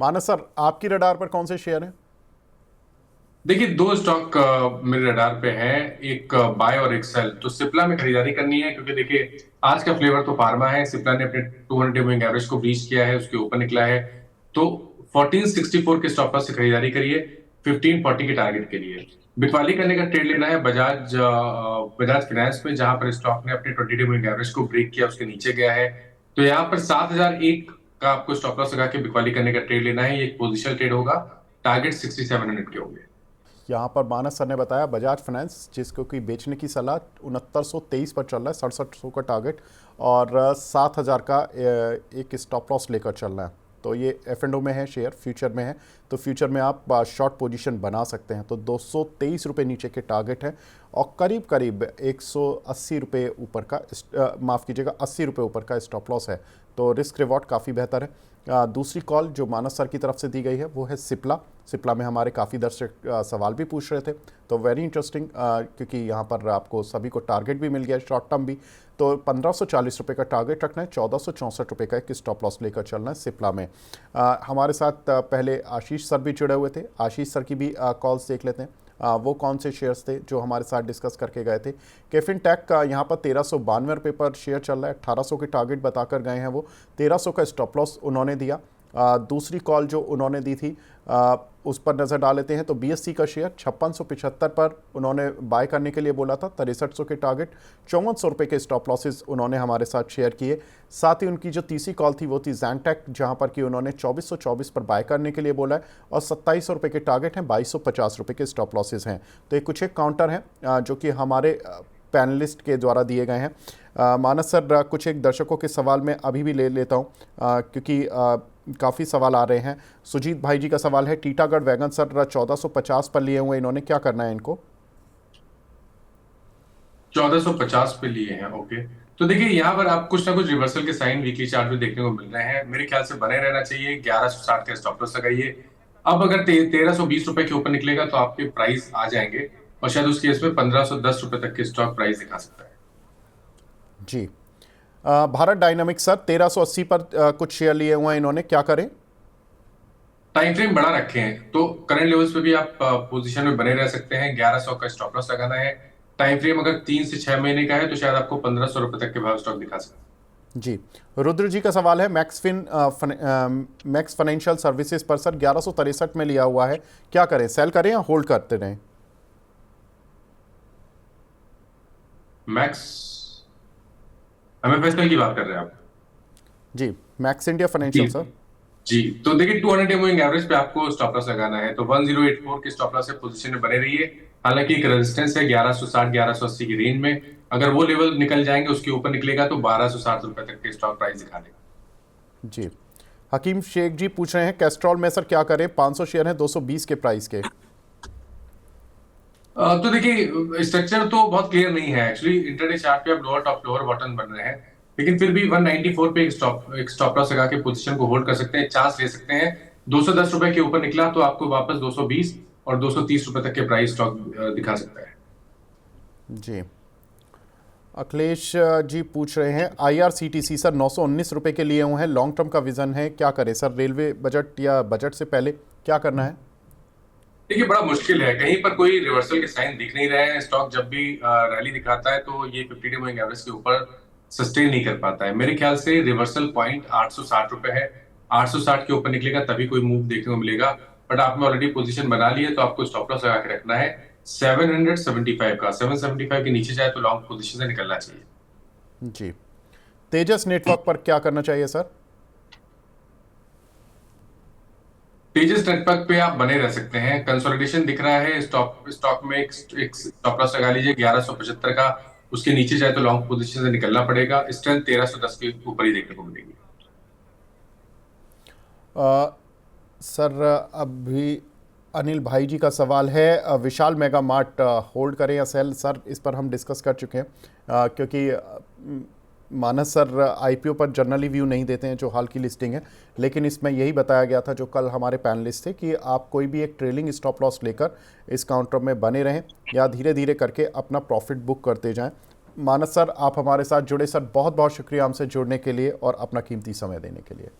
मानस sir, आपकी radar पर कौन से शेयर हैं? देखिए, दो स्टॉक मेरे रडार पे हैं। एक बाय और एक सेल। तो सिप्ला में खरीदारी करनी है, क्योंकि देखिए आज का फ्लेवर तो फार्मा है। सिप्ला ने अपने 200 मूविंग एवरेज को ब्रीच किया है, उसके ऊपर निकला है। तो 1464 के स्टॉप लॉस से खरीदारी करिए 1540 के टारगेट के लिए। बिकवाली करने का ट्रेड लेना है बजाज फाइनेंस में, जहां पर स्टॉक ने अपने 20 मूविंग एवरेज को ब्रेक किया, उसके नीचे गया है। तो यहाँ पर 7001 का आपको स्टॉप लॉस लगा के बिकवाली करने का ट्रेड लेना है। ये एक पोजिशनल ट्रेड होगा। टारगेट 6700 के होंगे। यहाँ पर मानस सर ने बताया बजाज फाइनेंस, जिसको कि बेचने की सलाह 6923 पर चल रहा है, 6700 का टारगेट और 7000 का एक स्टॉप लॉस लेकर चलना है। तो ये एफ एंड ओ में है शेयर, फ्यूचर में है। तो फ्यूचर में आप शॉर्ट पोजीशन बना सकते हैं। तो 223 रुपये नीचे के टारगेट है और करीब करीब 180 रुपये ऊपर का माफ़ कीजिएगा 80 रुपये ऊपर का स्टॉप लॉस है। तो रिस्क रिवॉर्ड काफ़ी बेहतर है। दूसरी कॉल जो मानस सर की तरफ से दी गई है वो है सिप्ला। सिप्ला में हमारे काफ़ी दर्शक सवाल भी पूछ रहे थे, तो वेरी इंटरेस्टिंग, क्योंकि यहाँ पर आपको सभी को टारगेट भी मिल गया है शॉर्ट टर्म भी। तो 1540 रुपये का टारगेट रखना है, 1464 रुपये का एक स्टॉप लॉस लेकर चलना है सिप्ला में। हमारे साथ पहले आशीष सर भी जुड़े हुए थे। आशीष सर की भी कॉल्स देख लेते हैं। वो कौन से शेयर्स थे जो हमारे साथ डिस्कस करके गए थे। कैफिन टेक का यहाँ पर 1392 रुपये पर शेयर चल रहा है, 1800 के टारगेट बताकर गए हैं वो। 1300 का स्टॉप लॉस उन्होंने दिया। दूसरी कॉल जो उन्होंने दी थी उस पर नज़र डाल लेते हैं। तो बीएससी का शेयर 5675 पर उन्होंने बाय करने के लिए बोला था, 6300 के टारगेट, 5400 रुपये के स्टॉप लॉसेस उन्होंने हमारे साथ शेयर किए। साथ ही उनकी जो तीसरी कॉल थी वो थी जैनटेक, जहां पर कि उन्होंने 2424 पर बाय करने के लिए बोला है और 2700 रुपये के टारगेट हैं, 2250 रुपये के स्टॉप लॉसेस हैं। तो ये कुछ एक काउंटर हैं जो कि हमारे पैनलिस्ट के द्वारा दिए गए हैं। मानस सर, कुछ एक दर्शकों के सवाल मैं अभी भी ले लेता हूँ, क्योंकि काफ़ी सवाल आ रहे हैं। सुजीत भाई जी का सवाल है, टीटागढ़ वैगन सर 1450 पर लिए हुए, इन्होंने क्या करना है इनको? 1450 पे लिए हैं, ओके। तो देखिए यहाँ पर आप कुछ ना कुछ रिवर्सल के साइन वीकली चार्ट में देखने को मिल रहे हैं। मेरे ख्याल से बने रहना चाहिए। 1160 का स्टॉप लॉस लगाइए। अब अगर 1320 रुपए के ऊपर निकलेगा तो आपके प्राइस आ जाएंगे, और शायद उस केस में 1510 रुपए तक के स्टॉक प्राइस दिखा सकता है। जी। भारत डायनामिक्स सर 1380 पर कुछ शेयर लिए हुए हैं इन्होंने, क्या करें? टाइम फ्रेम बड़ा रखे हैं तो करंट लेवल्स पे भी आप पोजीशन में बने रह सकते हैं। 1100 का स्टॉप लॉस लगाना है। टाइम फ्रेम अगर 3 से 6 महीने का है तो शायद आपको 1500 रुपए तक के भाव स्टॉक दिखा सकते जी। रुद्र जी का सवाल है, मैक्स फाइनेंशियल सर्विसेज पर सर 1163 में लिया हुआ है, क्या करें, सेल करें या होल्ड करते रहें? हैं। मैक्स एमएफएसएल की बात कर रहे हैं आप? जी, मैक्स इंडिया जी। Financial sir. जी। तो देखिए 200 मूविंग एवरेज पे आपको स्टॉप लॉस लगाना है। तो 1084 के स्टॉप लॉस से पोजीशन में बने रहिए। हालांकि एक रेजिस्टेंस है 1160 1180 की रेंज में। अगर वो लेवल निकल जाएंगे, उसके ऊपर निकलेगा तो 1260 रुपए तक के स्टॉक प्राइस दिखा देगा। जी। हकीम शेख जी पूछ रहे हैं, कैस्ट्रॉल में सर क्या करें, 500 शेयर हैं 220 के प्राइस के। तो देखिए स्ट्रक्चर तो बहुत क्लियर नहीं है एक्चुअली। इंटरडे चार्ट पे अब लोअर टॉप लोअर बॉटम बन रहे हैं, लेकिन फिर भी 194 पे एक स्टॉप लॉस लगा के पोजीशन को होल्ड कर सकते हैं, चांस ले सकते हैं। 210 रुपए के ऊपर निकला तो आपको वापस 220 और 230 रुपए तक के प्राइस स्टॉक दिखा सकता है। जी। अखिलेश जी पूछ रहे हैं, IRCTC सर 919 रुपये के लिए हुए हैं, लॉन्ग टर्म का विजन है, क्या करें सर, रेलवे बजट या बजट से पहले क्या करना है? देखिए बड़ा मुश्किल है, कहीं पर कोई रिवर्सल के साइन दिख नहीं रहे हैं। स्टॉक जब भी रैली दिखाता है तो ये 50 डे मूविंग एवरेज के ऊपर सस्टेन नहीं कर पाता है। मेरे ख्याल से रिवर्सल पॉइंट 860 रुपए है। 860 के ऊपर निकलेगा तभी कोई मूव देखने को मिलेगा। बट आपने ऑलरेडी पोजीशन बना ली है तो आपको स्टॉप लॉस लगा के रखना है 775 का। 775 के नीचे जाए तो लॉन्ग पोजीशन से निकलना चाहिए। जी। तेजस नेटवर्क पर क्या करना चाहिए सर? तेजस नेटवर्क पे आप बने रह सकते हैं। कंसोलिडेशन दिख रहा है स्टॉक स्टॉक में। एक स्टॉप लॉस लगा लीजिए 1175 का। उसके नीचे जाए तो लॉन्ग पोजीशन से निकलना पड़ेगा। स्ट्रेंथ 1310 के ऊपर ही देखने को मिलेगी। अ, सर अभी अनिल भाई जी का सवाल है, विशाल मेगा मार्ट होल्ड करें या सेल? सर इस पर हम डिस्कस कर चुके हैं, क्योंकि मानस सर IPO पर जनरली व्यू नहीं देते हैं जो हाल की लिस्टिंग है, लेकिन इसमें यही बताया गया था जो कल हमारे पैनलिस्ट थे कि आप कोई भी एक ट्रेलिंग स्टॉप लॉस लेकर इस काउंटर में बने रहें या धीरे धीरे करके अपना प्रॉफिट बुक करते जाएं। मानस सर, आप हमारे साथ जुड़े, सर बहुत बहुत शुक्रिया हमसे जुड़ने के लिए और अपना कीमती समय देने के लिए।